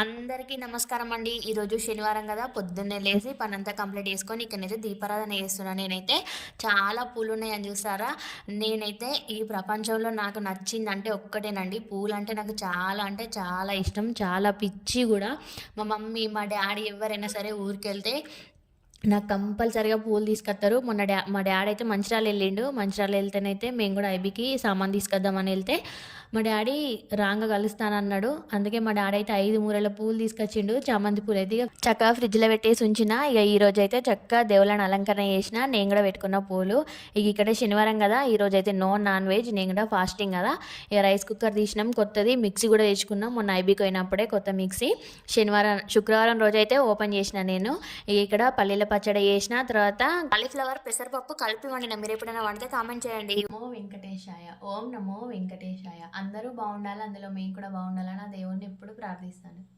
అందరికీ నమస్కారం అండి. ఈరోజు శనివారం గదా! పొద్దున్నే లేసి పనంతా కంప్లీట్ చేసుకొని ఇక్కడనైతే దీపారాధన చేస్తున్నా. నేనైతే చాలా పూలున్నాయని చూసారా? నేనైతే ఈ ప్రపంచంలో నాకు నచ్చిందంటే ఒక్కటేనండి. పూలంటే నాకు చాలా అంటే చాలా ఇష్టం. చాలా పిచ్చి గూడా. మా మమ్మీ, మా డ్యాడీ ఎవ్వరైనా సరే ఊరికెళ్తే నాకు కంపల్సరీగా పూలు తీసుకొత్తరు. మొన్న మా డ్యాడీ అయితే మంచిర్యాల ఎళ్ళిండు. మంచిర్యాల ఎళ్తేనైతే మేము గూడా ఐబీకి సామాను తీసుకొద్దామని ఎళ్తే, మా డ్యాడీ రాంగ కలుస్తానన్నాడు. అందుకే మా డ్యాడీ అయితే 5 మూరల పూలు తీసుకొచ్చిండు. చామంతి పూలయితే ఇగ చక్కగా ఫ్రిడ్జ్‌లో పెట్టేసి ఉంచిన. ఇగ ఈరోజైతే చక్కగా దేవుళ్ళని అలంకరణ చేసిన. నేను గూడా పెట్టుకున్న పూలు. ఇగ ఇక్కడ శనివారం గదా! ఈరోజైతే నో నాన్ వెజ్. నేను గూడా ఫాస్టింగ్ గదా! ఇగ రైస్ కుక్కర్ తీసినాం కొత్తది. మిక్సీ గూడా తెచ్చుకున్నాం. మొన్న ఐబీకి పోయినప్పుడే కొత్త మిక్సీ. శుక్రవారం రోజైతే ఓపెన్ చేసిన నేను. ఇగ ఇక్కడ పల్లీల పచ్చడి చేసిన. తర్వాత కాలీఫ్లవర్, పెసరపప్పు కలిపి వండిన. మీరెప్పుడైనా వండితే కామెంట్ చేయండి. నమో వెంకటేశాయ. ఓం నమో వెంకటేశాయ. అందరూ బావుండాలి. అందులో మేము కూడా బావుండాలని ఆ దేవుడిని ఎప్పుడు ప్రార్థిస్తాను.